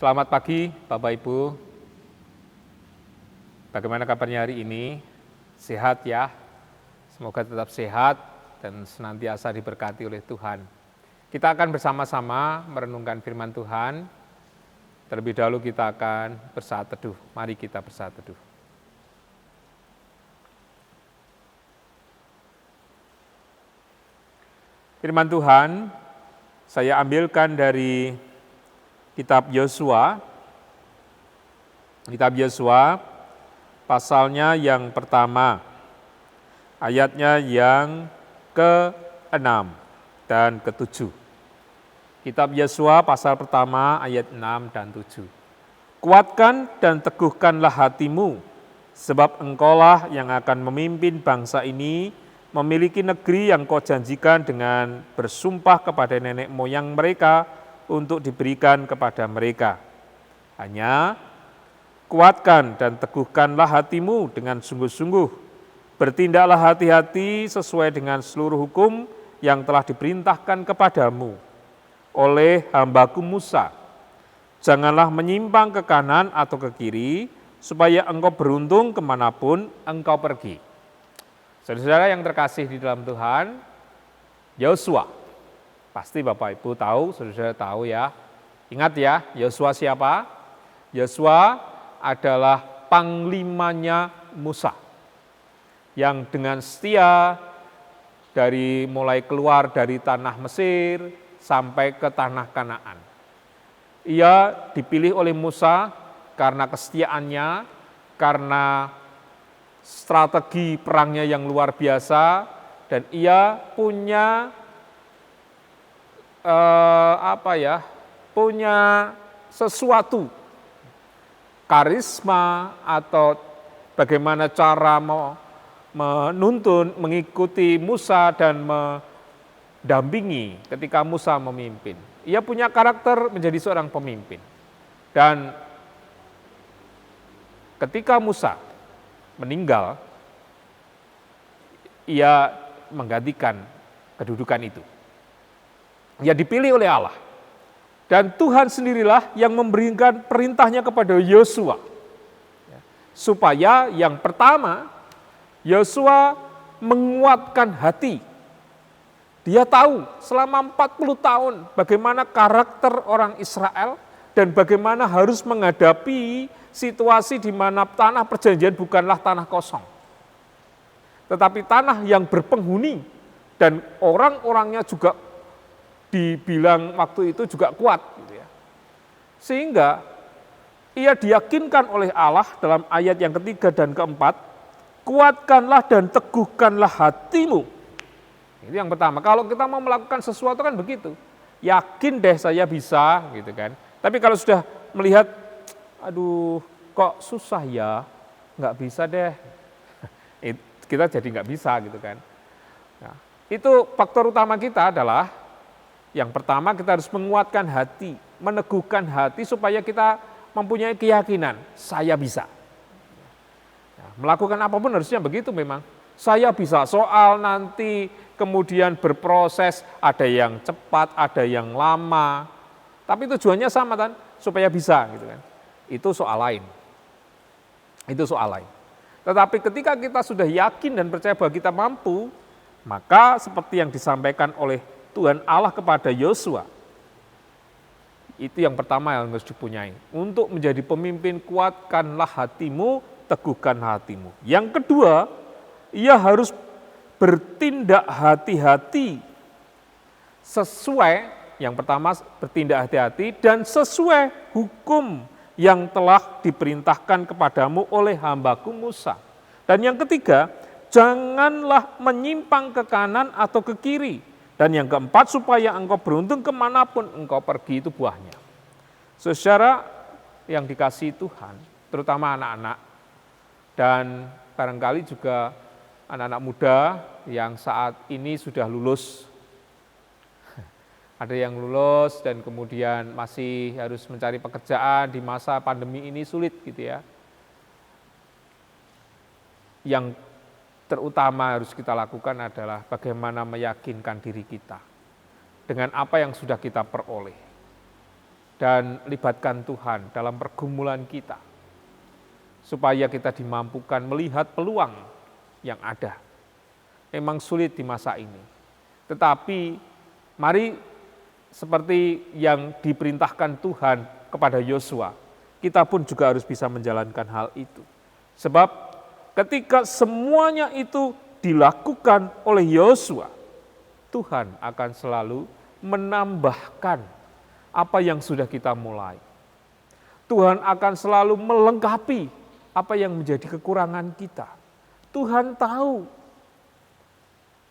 Selamat pagi Bapak Ibu. Bagaimana kabarnya hari ini? Sehat ya? Semoga tetap sehat dan senantiasa diberkati oleh Tuhan. Kita akan bersama-sama merenungkan firman Tuhan. Terlebih dahulu kita akan bersaat teduh. Mari kita bersaat teduh. Firman Tuhan saya ambilkan dari Kitab Yosua. Kitab Yosua pasalnya yang pertama, ayatnya yang ke-6 dan ke-7. Kitab Yosua pasal pertama ayat 6 dan 7. Kuatkan dan teguhkanlah hatimu, sebab engkaulah yang akan memimpin bangsa ini memiliki negeri yang kau janjikan dengan bersumpah kepada nenek moyang mereka untuk diberikan kepada mereka. Hanya kuatkan dan teguhkanlah hatimu dengan sungguh-sungguh. Bertindaklah hati-hati sesuai dengan seluruh hukum yang telah diperintahkan kepadamu oleh hambaku Musa. Janganlah menyimpang ke kanan atau ke kiri, supaya engkau beruntung kemanapun engkau pergi. Saudara-saudara yang terkasih di dalam Tuhan, Yosua. Pasti Bapak Ibu tahu, saudara-saudara tahu ya. Ingat ya, Yosua siapa? Yosua adalah panglimanya Musa yang dengan setia dari mulai keluar dari tanah Mesir sampai ke tanah Kanaan. Ia dipilih oleh Musa karena kesetiaannya, karena strategi perangnya yang luar biasa, dan ia punya punya sesuatu karisma atau bagaimana cara menuntun, mengikuti Musa dan mendampingi ketika Musa memimpin. Ia punya karakter menjadi seorang pemimpin. Dan ketika Musa meninggal, ia menggantikan kedudukan itu. Ia dipilih oleh Allah. Dan Tuhan sendirilah yang memberikan perintahnya kepada Yosua. Supaya yang pertama, Yosua menguatkan hati. Dia tahu selama 40 tahun bagaimana karakter orang Israel dan bagaimana harus menghadapi situasi di mana tanah perjanjian bukanlah tanah kosong. Tetapi tanah yang berpenghuni dan orang-orangnya juga dibilang waktu itu juga kuat. Gitu ya. Sehingga ia diyakinkan oleh Allah dalam ayat yang ketiga dan keempat, kuatkanlah dan teguhkanlah hatimu. Itu yang pertama. Kalau kita mau melakukan sesuatu kan begitu. Yakin deh saya bisa gitu kan. Tapi kalau sudah melihat, aduh kok susah ya, nggak bisa deh. Kita jadi nggak bisa gitu kan. Nah, itu faktor utama kita adalah yang pertama kita harus menguatkan hati, meneguhkan hati supaya kita mempunyai keyakinan, saya bisa. Melakukan apapun harusnya begitu memang. Saya bisa, soal nanti kemudian berproses, ada yang cepat, ada yang lama. Tapi tujuannya sama kan, supaya bisa gitu kan. Itu soal lain. Itu soal lain. Tetapi ketika kita sudah yakin dan percaya bahwa kita mampu, maka seperti yang disampaikan oleh Tuhan Allah kepada Yosua, itu yang pertama yang harus dipunyai. Untuk menjadi pemimpin, kuatkanlah hatimu, teguhkan hatimu. Yang kedua, ia harus bertindak hati-hati. Sesuai, yang pertama bertindak hati-hati dan sesuai hukum yang telah diperintahkan kepadamu oleh hambaku Musa. Dan yang ketiga, janganlah menyimpang ke kanan atau ke kiri. Dan yang keempat, supaya engkau beruntung kemanapun engkau pergi, itu buahnya. Secara yang dikasihi Tuhan, terutama anak-anak, dan barangkali juga anak-anak muda yang saat ini sudah lulus. Ada yang lulus dan kemudian masih harus mencari pekerjaan di masa pandemi ini sulit gitu ya. Yang terutama harus kita lakukan adalah bagaimana meyakinkan diri kita dengan apa yang sudah kita peroleh. dan libatkan Tuhan dalam pergumulan kita, supaya kita dimampukan melihat peluang yang ada. Memang sulit di masa ini, tetapi mari seperti yang diperintahkan Tuhan kepada Yosua, kita pun juga harus bisa menjalankan hal itu. Sebab ketika semuanya itu dilakukan oleh Yosua, Tuhan akan selalu menambahkan apa yang sudah kita mulai. Tuhan akan selalu melengkapi apa yang menjadi kekurangan kita. Tuhan tahu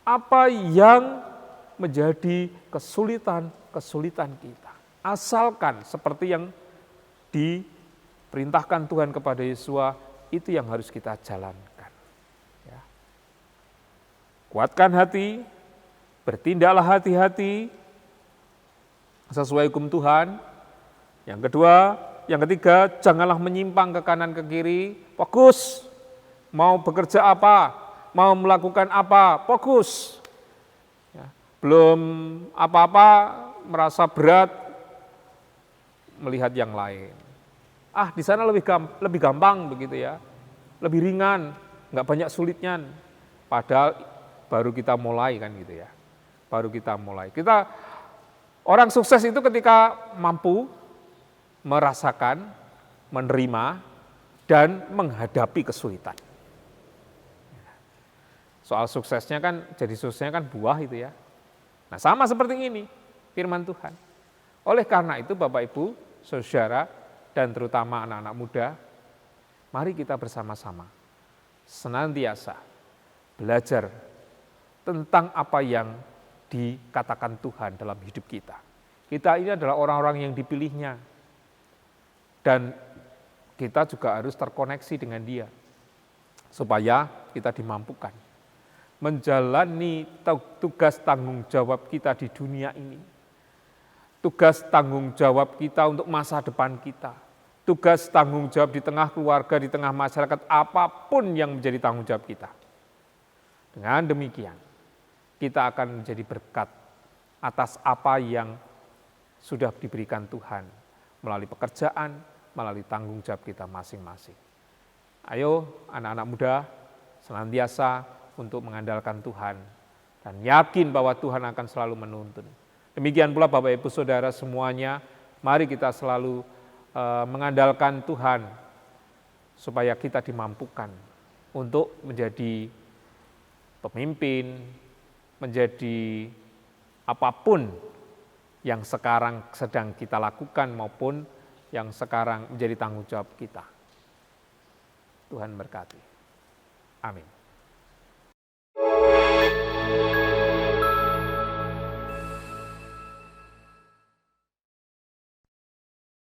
apa yang menjadi kesulitan kita. Asalkan seperti yang diperintahkan Tuhan kepada Yosua, itu yang harus kita jalankan. Ya. Kuatkan hati, bertindaklah hati-hati sesuai hukum Tuhan. Yang kedua, yang ketiga, janganlah menyimpang ke kanan ke kiri, fokus. Mau bekerja apa, mau melakukan apa, fokus. Ya. Belum apa-apa merasa berat melihat yang lain. Di sana lebih gampang begitu ya, lebih ringan, nggak banyak sulitnya. Padahal baru kita mulai kan gitu ya, baru kita mulai. Orang sukses itu ketika mampu merasakan, menerima, dan menghadapi kesulitan. Soal suksesnya kan, jadi suksesnya kan buah itu ya. Nah sama seperti ini firman Tuhan. Oleh karena itu Bapak Ibu, saudara, dan terutama anak-anak muda, mari kita bersama-sama senantiasa belajar tentang apa yang dikatakan Tuhan dalam hidup kita. Kita ini adalah orang-orang yang dipilihnya, dan kita juga harus terkoneksi dengan Dia, supaya kita dimampukan menjalani tugas tanggung jawab kita di dunia ini. Tugas tanggung jawab kita untuk masa depan kita. Tugas tanggung jawab di tengah keluarga, di tengah masyarakat, apapun yang menjadi tanggung jawab kita. Dengan demikian, kita akan menjadi berkat atas apa yang sudah diberikan Tuhan melalui pekerjaan, melalui tanggung jawab kita masing-masing. Ayo anak-anak muda senantiasa untuk mengandalkan Tuhan dan yakin bahwa Tuhan akan selalu menuntun. Demikian pula Bapak Ibu Saudara semuanya, mari kita selalu mengandalkan Tuhan supaya kita dimampukan untuk menjadi pemimpin, menjadi apapun yang sekarang sedang kita lakukan maupun yang sekarang menjadi tanggung jawab kita. Tuhan berkati. Amin.